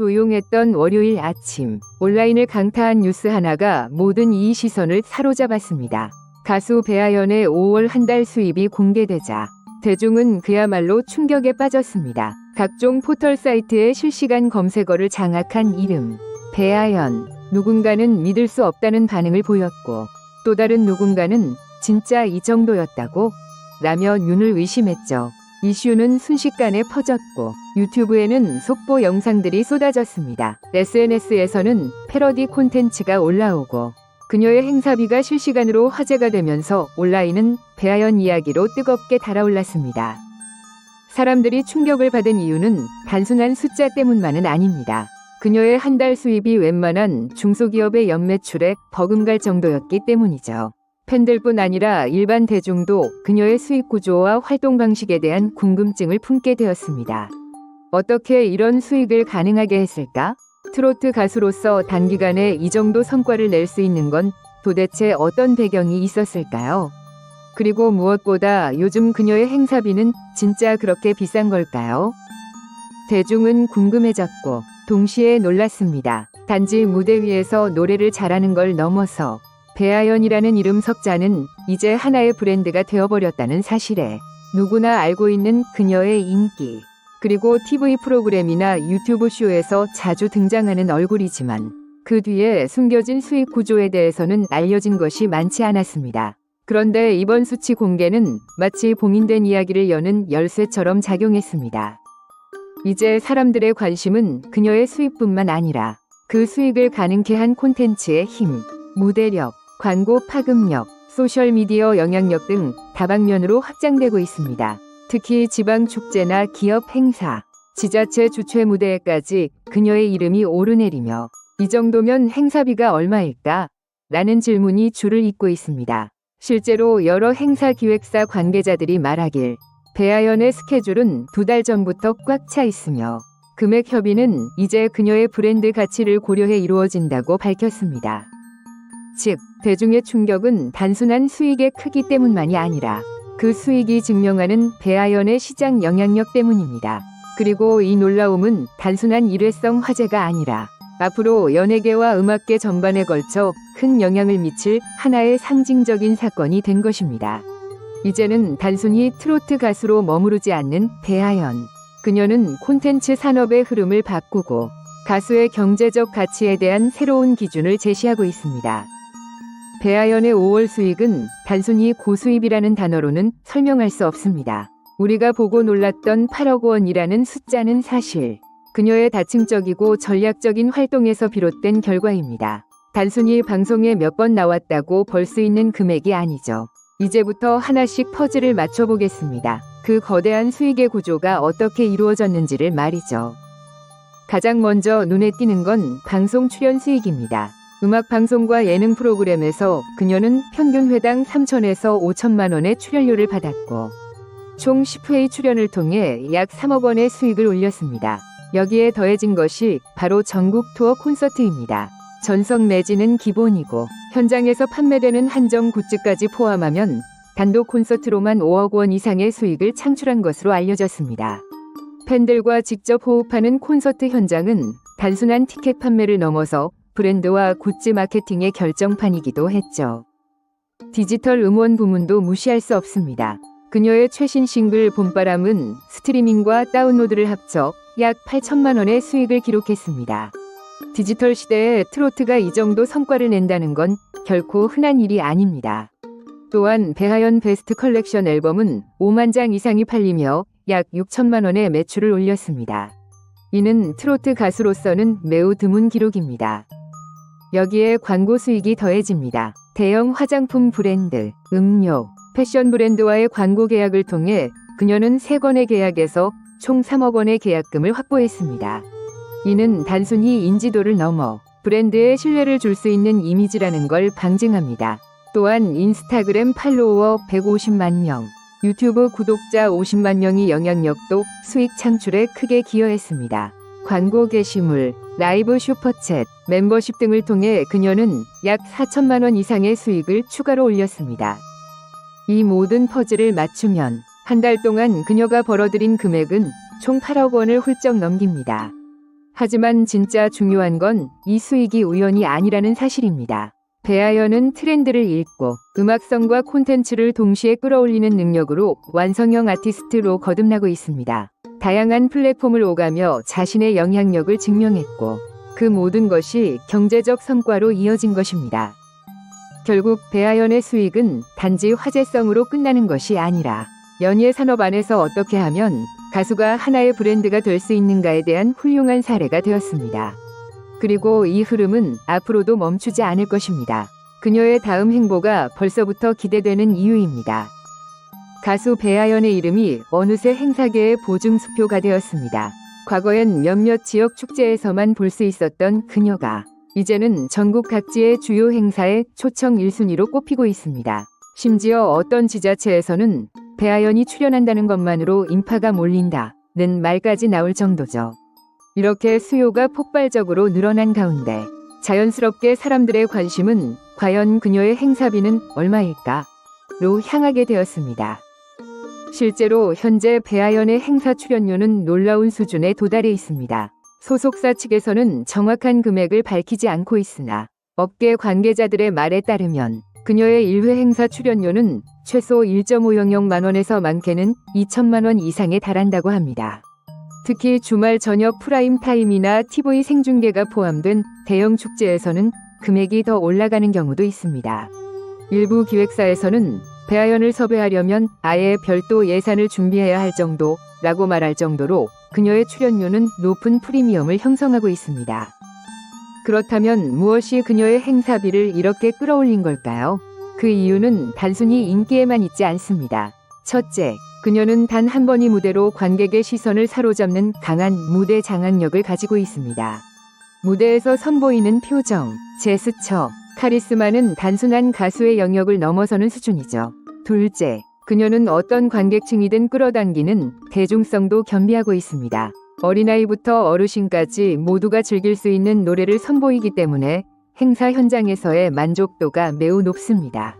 조용했던 월요일 아침, 온라인을 강타한 뉴스 하나가 모든 이의 시선을 사로잡았습니다. 가수 배아연의 5월 한 달 수입이 공개되자 대중은 그야말로 충격에 빠졌습니다. 각종 포털 사이트의 실시간 검색어를 장악한 이름, 배아연. 누군가는 믿을 수 없다는 반응을 보였고, 또 다른 누군가는 진짜 이 정도였다고? 라며 윤을 의심했죠. 이슈는 순식간에 퍼졌고 유튜브에는 속보 영상들이 쏟아졌습니다. SNS에서는 패러디 콘텐츠가 올라오고 그녀의 행사비가 실시간으로 화제가 되면서 온라인은 배아연 이야기로 뜨겁게 달아올랐습니다. 사람들이 충격을 받은 이유는 단순한 숫자 때문만은 아닙니다. 그녀의 한 달 수입이 웬만한 중소기업의 연매출에 버금갈 정도였기 때문이죠. 팬들뿐 아니라 일반 대중도 그녀의 수익 구조와 활동 방식에 대한 궁금증을 품게 되었습니다. 어떻게 이런 수익을 가능하게 했을까? 트로트 가수로서 단기간에 이 정도 성과를 낼 수 있는 건 도대체 어떤 배경이 있었을까요? 그리고 무엇보다 요즘 그녀의 행사비는 진짜 그렇게 비싼 걸까요? 대중은 궁금해졌고 동시에 놀랐습니다. 단지 무대 위에서 노래를 잘하는 걸 넘어서 배아연이라는 이름 석자는 이제 하나의 브랜드가 되어버렸다는 사실에 누구나 알고 있는 그녀의 인기, 그리고 TV 프로그램이나 유튜브 쇼에서 자주 등장하는 얼굴이지만 그 뒤에 숨겨진 수익 구조에 대해서는 알려진 것이 많지 않았습니다. 그런데 이번 수치 공개는 마치 봉인된 이야기를 여는 열쇠처럼 작용했습니다. 이제 사람들의 관심은 그녀의 수익뿐만 아니라 그 수익을 가능케 한 콘텐츠의 힘, 무대력, 광고 파급력, 소셜미디어 영향력 등 다방면으로 확장되고 있습니다. 특히 지방 축제나 기업 행사, 지자체 주최 무대에까지 그녀의 이름이 오르내리며 이 정도면 행사비가 얼마일까? 라는 질문이 줄을 잇고 있습니다. 실제로 여러 행사 기획사 관계자들이 말하길 배아연의 스케줄은 2달 전부터 꽉 차 있으며 금액 협의는 이제 그녀의 브랜드 가치를 고려해 이루어진다고 밝혔습니다. 즉, 대중의 충격은 단순한 수익의 크기 때문만이 아니라 그 수익이 증명하는 배아연의 시장 영향력 때문입니다. 그리고 이 놀라움은 단순한 일회성 화제가 아니라 앞으로 연예계와 음악계 전반에 걸쳐 큰 영향을 미칠 하나의 상징적인 사건이 된 것입니다. 이제는 단순히 트로트 가수로 머무르지 않는 배아연. 그녀는 콘텐츠 산업의 흐름을 바꾸고 가수의 경제적 가치에 대한 새로운 기준을 제시하고 있습니다. 배아연의 5월 수익은 단순히 고수입이라는 단어로는 설명할 수 없습니다. 우리가 보고 놀랐던 8억 원이라는 숫자는 사실 그녀의 다층적이고 전략적인 활동에서 비롯된 결과입니다. 단순히 방송에 몇 번 나왔다고 벌 수 있는 금액이 아니죠. 이제부터 하나씩 퍼즐을 맞춰보겠습니다. 그 거대한 수익의 구조가 어떻게 이루어졌는지를 말이죠. 가장 먼저 눈에 띄는 건 방송 출연 수익입니다. 음악 방송과 예능 프로그램에서 그녀는 평균 회당 3천에서 5천만 원의 출연료를 받았고 총 10회 출연을 통해 약 3억 원의 수익을 올렸습니다. 여기에 더해진 것이 바로 전국 투어 콘서트입니다. 전석 매진은 기본이고 현장에서 판매되는 한정 굿즈까지 포함하면 단독 콘서트로만 5억 원 이상의 수익을 창출한 것으로 알려졌습니다. 팬들과 직접 호흡하는 콘서트 현장은 단순한 티켓 판매를 넘어서 브랜드와 굿즈 마케팅의 결정판이기도 했죠. 디지털 음원 부문도 무시할 수 없습니다. 그녀의 최신 싱글 봄바람은 스트리밍과 다운로드를 합쳐 약 8천만 원의 수익을 기록했습니다. 디지털 시대에 트로트가 이 정도 성과를 낸다는 건 결코 흔한 일이 아닙니다. 또한 배아연 베스트 컬렉션 앨범은 5만 장 이상이 팔리며 약 6천만 원의 매출을 올렸습니다. 이는 트로트 가수로서는 매우 드문 기록입니다. 여기에 광고 수익이 더해집니다. 대형 화장품 브랜드, 음료, 패션 브랜드와의 광고 계약을 통해 그녀는 3건의 계약에서 총 3억 원의 계약금을 확보했습니다. 이는 단순히 인지도를 넘어 브랜드에 신뢰를 줄 수 있는 이미지라는 걸 방증합니다. 또한 인스타그램 팔로워 150만 명, 유튜브 구독자 50만 명의 영향력도 수익 창출에 크게 기여했습니다. 광고 게시물, 라이브 슈퍼챗, 멤버십 등을 통해 그녀는 약 4천만 원 이상의 수익을 추가로 올렸습니다. 이 모든 퍼즐을 맞추면 한 달 동안 그녀가 벌어들인 금액은 총 8억 원을 훌쩍 넘깁니다. 하지만 진짜 중요한 건 이 수익이 우연이 아니라는 사실입니다. 배아연은 트렌드를 읽고 음악성과 콘텐츠를 동시에 끌어올리는 능력으로 완성형 아티스트로 거듭나고 있습니다. 다양한 플랫폼을 오가며 자신의 영향력을 증명했고 그 모든 것이 경제적 성과로 이어진 것입니다. 결국 배아연의 수익은 단지 화제성으로 끝나는 것이 아니라 연예 산업 안에서 어떻게 하면 가수가 하나의 브랜드가 될 수 있는가에 대한 훌륭한 사례가 되었습니다. 그리고 이 흐름은 앞으로도 멈추지 않을 것입니다. 그녀의 다음 행보가 벌써부터 기대되는 이유입니다. 가수 배아연의 이름이 어느새 행사계의 보증수표가 되었습니다. 과거엔 몇몇 지역 축제에서만 볼 수 있었던 그녀가 이제는 전국 각지의 주요 행사에 초청 1순위로 꼽히고 있습니다. 심지어 어떤 지자체에서는 배아연이 출연한다는 것만으로 인파가 몰린다는 말까지 나올 정도죠. 이렇게 수요가 폭발적으로 늘어난 가운데 자연스럽게 사람들의 관심은 과연 그녀의 행사비는 얼마일까로 향하게 되었습니다. 실제로 현재 배아연의 행사 출연료는 놀라운 수준에 도달해 있습니다. 소속사 측에서는 정확한 금액을 밝히지 않고 있으나 업계 관계자들의 말에 따르면 그녀의 1회 행사 출연료는 최소 1.500만 원에서 많게는 2천만 원 이상에 달한다고 합니다. 특히 주말 저녁 프라임 타임이나 TV 생중계가 포함된 대형 축제에서는 금액이 더 올라가는 경우도 있습니다. 일부 기획사에서는 배아연을 섭외하려면 아예 별도 예산을 준비해야 할 정도라고 말할 정도로 그녀의 출연료는 높은 프리미엄을 형성하고 있습니다. 그렇다면 무엇이 그녀의 행사비를 이렇게 끌어올린 걸까요? 그 이유는 단순히 인기에만 있지 않습니다. 첫째, 그녀는 단 한 번의 무대로 관객의 시선을 사로잡는 강한 무대 장악력을 가지고 있습니다. 무대에서 선보이는 표정, 제스처, 카리스마는 단순한 가수의 영역을 넘어서는 수준이죠. 둘째, 그녀는 어떤 관객층이든 끌어당기는 대중성도 겸비하고 있습니다. 어린아이부터 어르신까지 모두가 즐길 수 있는 노래를 선보이기 때문에 행사 현장에서의 만족도가 매우 높습니다.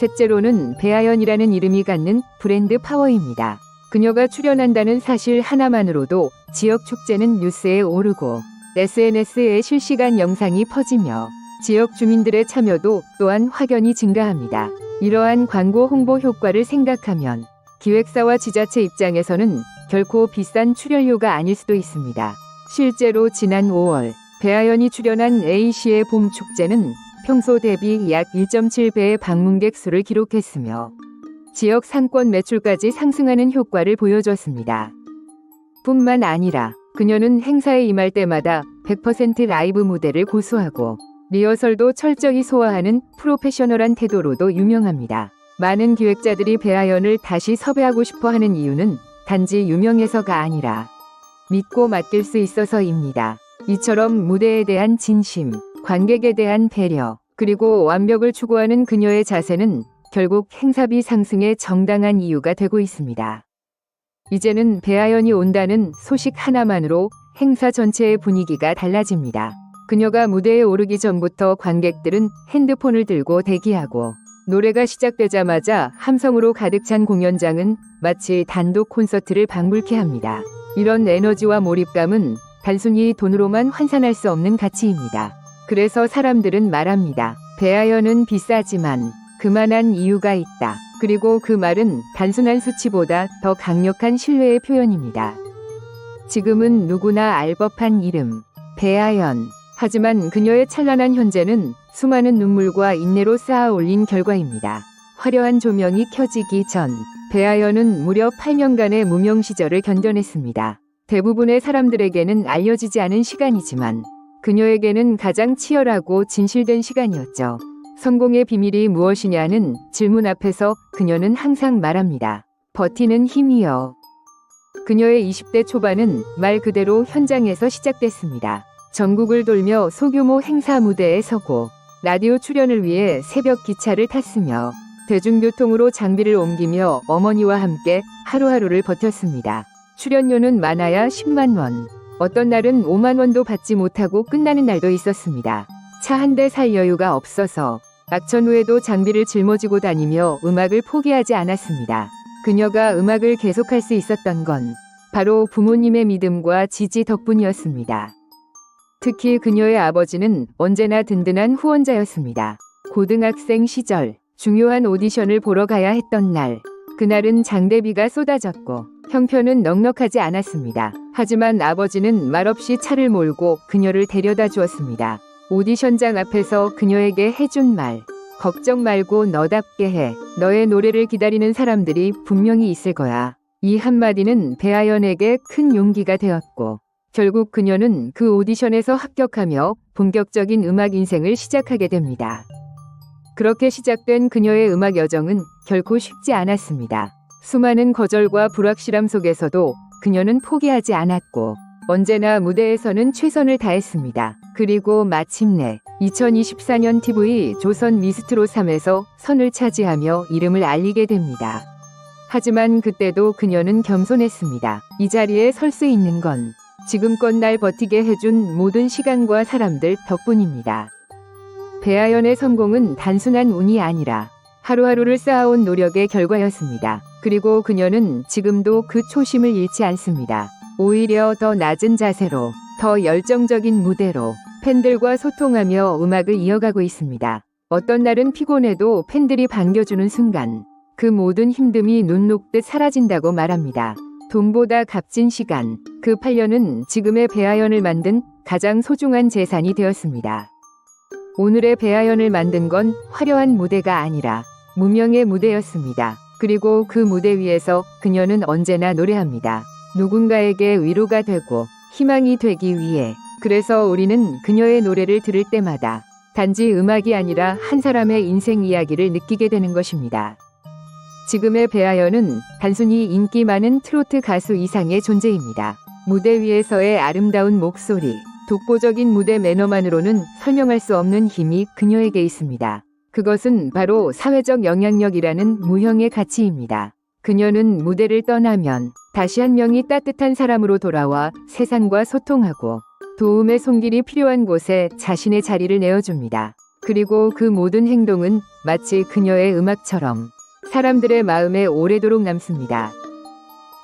셋째로는 배아연이라는 이름이 갖는 브랜드 파워입니다. 그녀가 출연한다는 사실 하나만으로도 지역 축제는 뉴스에 오르고 SNS에 실시간 영상이 퍼지며 지역 주민들의 참여도 또한 확연히 증가합니다. 이러한 광고 홍보 효과를 생각하면 기획사와 지자체 입장에서는 결코 비싼 출연료가 아닐 수도 있습니다. 실제로 지난 5월 배아연이 출연한 A시의 봄 축제는 평소 대비 약 1.7배의 방문객 수를 기록했으며 지역 상권 매출까지 상승하는 효과를 보여줬습니다. 뿐만 아니라 그녀는 행사에 임할 때마다 100% 라이브 무대를 고수하고 리허설도 철저히 소화하는 프로페셔널한 태도로도 유명합니다. 많은 기획자들이 배아연을 다시 섭외하고 싶어 하는 이유는 단지 유명해서가 아니라 믿고 맡길 수 있어서입니다. 이처럼 무대에 대한 진심, 관객에 대한 배려, 그리고 완벽을 추구하는 그녀의 자세는 결국 행사비 상승의 정당한 이유가 되고 있습니다. 이제는 배아연이 온다는 소식 하나만으로 행사 전체의 분위기가 달라집니다. 그녀가 무대에 오르기 전부터 관객들은 핸드폰을 들고 대기하고 노래가 시작되자마자 함성으로 가득 찬 공연장은 마치 단독 콘서트를 방불케 합니다. 이런 에너지와 몰입감은 단순히 돈으로만 환산할 수 없는 가치입니다. 그래서 사람들은 말합니다. 배아연은 비싸지만 그만한 이유가 있다. 그리고 그 말은 단순한 수치보다 더 강력한 신뢰의 표현입니다. 지금은 누구나 알 법한 이름, 배아연. 하지만 그녀의 찬란한 현재는 수많은 눈물과 인내로 쌓아 올린 결과입니다. 화려한 조명이 켜지기 전 배아연은 무려 8년간의 무명 시절을 견뎌냈습니다. 대부분의 사람들에게는 알려지지 않은 시간이지만 그녀에게는 가장 치열하고 진실된 시간이었죠. 성공의 비밀이 무엇이냐는 질문 앞에서 그녀는 항상 말합니다. 버티는 힘이요. 그녀의 20대 초반은 말 그대로 현장에서 시작됐습니다. 전국을 돌며 소규모 행사 무대에 서고 라디오 출연을 위해 새벽 기차를 탔으며 대중교통으로 장비를 옮기며 어머니와 함께 하루하루를 버텼습니다. 출연료는 많아야 10만 원, 어떤 날은 5만 원도 받지 못하고 끝나는 날도 있었습니다. 차 한 대 살 여유가 없어서 악천 후에도 장비를 짊어지고 다니며 음악을 포기하지 않았습니다. 그녀가 음악을 계속할 수 있었던 건 바로 부모님의 믿음과 지지 덕분이었습니다. 특히 그녀의 아버지는 언제나 든든한 후원자였습니다. 고등학생 시절 중요한 오디션을 보러 가야 했던 날, 그날은 장대비가 쏟아졌고 형편은 넉넉하지 않았습니다. 하지만 아버지는 말없이 차를 몰고 그녀를 데려다 주었습니다. 오디션장 앞에서 그녀에게 해준 말, 걱정 말고 너답게 해. 너의 노래를 기다리는 사람들이 분명히 있을 거야. 이 한마디는 배아연에게 큰 용기가 되었고 결국 그녀는 그 오디션에서 합격하며 본격적인 음악 인생을 시작하게 됩니다. 그렇게 시작된 그녀의 음악 여정은 결코 쉽지 않았습니다. 수많은 거절과 불확실함 속에서도 그녀는 포기하지 않았고 언제나 무대에서는 최선을 다했습니다. 그리고 마침내 2024년 TV 조선 미스트롯 3에서 선을 차지하며 이름을 알리게 됩니다. 하지만 그때도 그녀는 겸손했습니다. 이 자리에 설 수 있는 건 지금껏 날 버티게 해준 모든 시간과 사람들 덕분입니다. 배아연의 성공은 단순한 운이 아니라 하루하루를 쌓아온 노력의 결과였습니다. 그리고 그녀는 지금도 그 초심을 잃지 않습니다. 오히려 더 낮은 자세로, 더 열정적인 무대로 팬들과 소통하며 음악을 이어가고 있습니다. 어떤 날은 피곤해도 팬들이 반겨주는 순간 그 모든 힘듦이 눈 녹듯 사라진다고 말합니다. 돈보다 값진 시간, 그 8년은 지금의 배아연을 만든 가장 소중한 재산이 되었습니다. 오늘의 배아연을 만든 건 화려한 무대가 아니라 무명의 무대였습니다. 그리고 그 무대 위에서 그녀는 언제나 노래합니다. 누군가에게 위로가 되고 희망이 되기 위해. 그래서 우리는 그녀의 노래를 들을 때마다 단지 음악이 아니라 한 사람의 인생 이야기를 느끼게 되는 것입니다. 지금의 배아연은 단순히 인기 많은 트로트 가수 이상의 존재입니다. 무대 위에서의 아름다운 목소리, 독보적인 무대 매너만으로는 설명할 수 없는 힘이 그녀에게 있습니다. 그것은 바로 사회적 영향력이라는 무형의 가치입니다. 그녀는 무대를 떠나면 다시 한 명이 따뜻한 사람으로 돌아와 세상과 소통하고 도움의 손길이 필요한 곳에 자신의 자리를 내어줍니다. 그리고 그 모든 행동은 마치 그녀의 음악처럼 사람들의 마음에 오래도록 남습니다.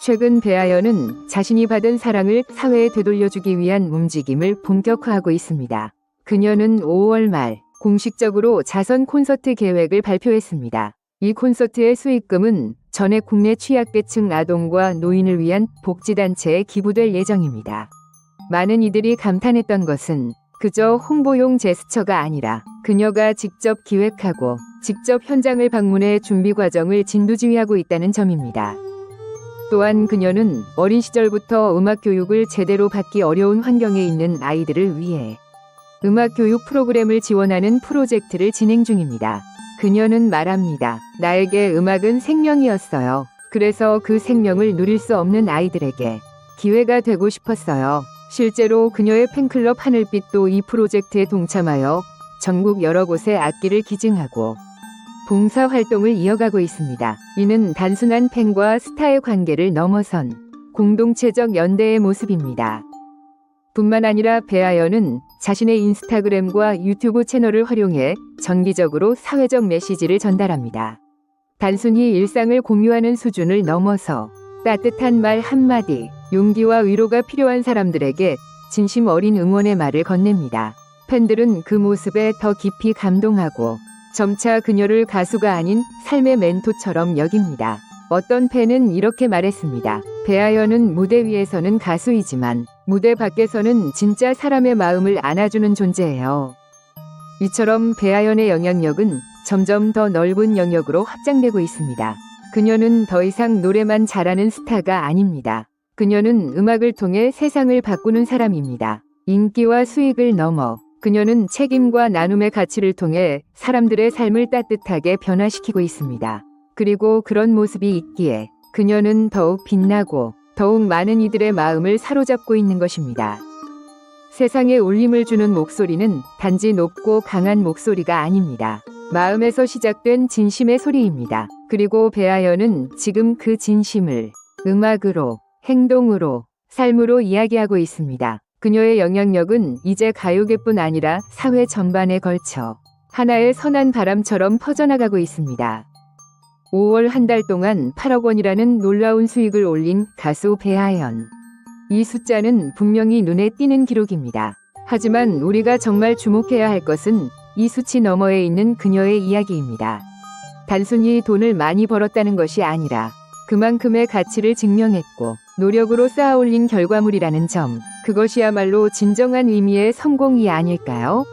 최근 배아연은 자신이 받은 사랑을 사회에 되돌려주기 위한 움직임을 본격화하고 있습니다. 그녀는 5월 말 공식적으로 자선 콘서트 계획을 발표했습니다. 이 콘서트의 수익금은 전액 국내 취약계층 아동과 노인을 위한 복지단체에 기부될 예정입니다. 많은 이들이 감탄했던 것은 그저 홍보용 제스처가 아니라 그녀가 직접 기획하고 직접 현장을 방문해 준비 과정을 진두지휘하고 있다는 점입니다. 또한 그녀는 어린 시절부터 음악 교육을 제대로 받기 어려운 환경에 있는 아이들을 위해 음악 교육 프로그램을 지원하는 프로젝트를 진행 중입니다. 그녀는 말합니다. 나에게 음악은 생명이었어요. 그래서 그 생명을 누릴 수 없는 아이들에게 기회가 되고 싶었어요. 실제로 그녀의 팬클럽 하늘빛도 이 프로젝트에 동참하여 전국 여러 곳에 악기를 기증하고 봉사활동을 이어가고 있습니다. 이는 단순한 팬과 스타의 관계를 넘어선 공동체적 연대의 모습입니다. 뿐만 아니라 배아연은 자신의 인스타그램과 유튜브 채널을 활용해 정기적으로 사회적 메시지를 전달합니다. 단순히 일상을 공유하는 수준을 넘어서 따뜻한 말 한마디, 용기와 위로가 필요한 사람들에게 진심 어린 응원의 말을 건넵니다. 팬들은 그 모습에 더 깊이 감동하고 점차 그녀를 가수가 아닌 삶의 멘토처럼 여깁니다. 어떤 팬은 이렇게 말했습니다. 배아연은 무대 위에서는 가수이지만 무대 밖에서는 진짜 사람의 마음을 안아주는 존재예요. 이처럼 배아연의 영향력은 점점 더 넓은 영역으로 확장되고 있습니다. 그녀는 더 이상 노래만 잘하는 스타가 아닙니다. 그녀는 음악을 통해 세상을 바꾸는 사람입니다. 인기와 수익을 넘어 그녀는 책임과 나눔의 가치를 통해 사람들의 삶을 따뜻하게 변화시키고 있습니다. 그리고 그런 모습이 있기에 그녀는 더욱 빛나고 더욱 많은 이들의 마음을 사로잡고 있는 것입니다. 세상에 울림을 주는 목소리는 단지 높고 강한 목소리가 아닙니다. 마음에서 시작된 진심의 소리입니다. 그리고 배아연은 지금 그 진심을 음악으로, 행동으로, 삶으로 이야기하고 있습니다. 그녀의 영향력은 이제 가요계뿐 아니라 사회 전반에 걸쳐 하나의 선한 바람처럼 퍼져나가고 있습니다. 5월 한 달 동안 8억 원이라는 놀라운 수익을 올린 가수 배아연. 이 숫자는 분명히 눈에 띄는 기록입니다. 하지만 우리가 정말 주목해야 할 것은 이 수치 너머에 있는 그녀의 이야기입니다. 단순히 돈을 많이 벌었다는 것이 아니라 그만큼의 가치를 증명했고 노력으로 쌓아올린 결과물이라는 점, 그것이야말로 진정한 의미의 성공이 아닐까요?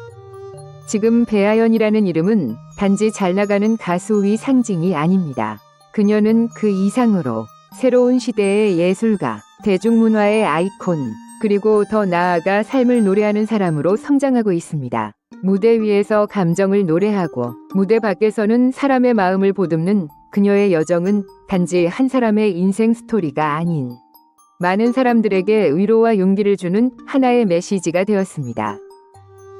지금 배아연이라는 이름은 단지 잘 나가는 가수의 상징이 아닙니다. 그녀는 그 이상으로 새로운 시대의 예술가, 대중문화의 아이콘, 그리고 더 나아가 삶을 노래하는 사람으로 성장하고 있습니다. 무대 위에서 감정을 노래하고 무대 밖에서는 사람의 마음을 보듬는 그녀의 여정은 단지 한 사람의 인생 스토리가 아닌 많은 사람들에게 위로와 용기를 주는 하나의 메시지가 되었습니다.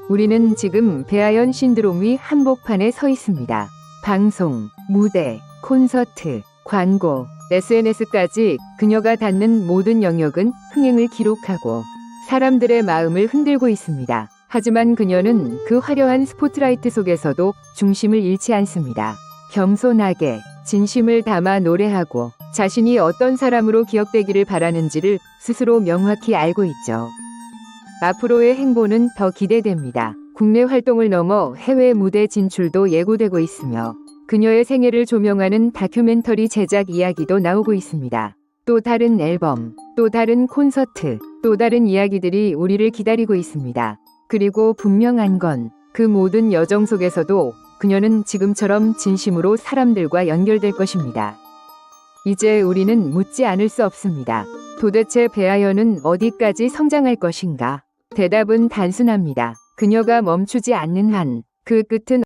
우리는 지금 배아연 신드롬의 한복판에 서 있습니다. 방송, 무대, 콘서트, 광고, SNS까지 그녀가 닿는 모든 영역은 흥행을 기록하고 사람들의 마음을 흔들고 있습니다. 하지만 그녀는 그 화려한 스포트라이트 속에서도 중심을 잃지 않습니다. 겸손하게 진심을 담아 노래하고 자신이 어떤 사람으로 기억되기를 바라는지를 스스로 명확히 알고 있죠. 앞으로의 행보는 더 기대됩니다. 국내 활동을 넘어 해외 무대 진출도 예고되고 있으며 그녀의 생애를 조명하는 다큐멘터리 제작 이야기도 나오고 있습니다. 또 다른 앨범, 또 다른 콘서트, 또 다른 이야기들이 우리를 기다리고 있습니다. 그리고 분명한 건 그 모든 여정 속에서도 그녀는 지금처럼 진심으로 사람들과 연결될 것입니다. 이제 우리는 묻지 않을 수 없습니다. 도대체 배아연은 어디까지 성장할 것인가? 대답은 단순합니다. 그녀가 멈추지 않는 한 그 끝은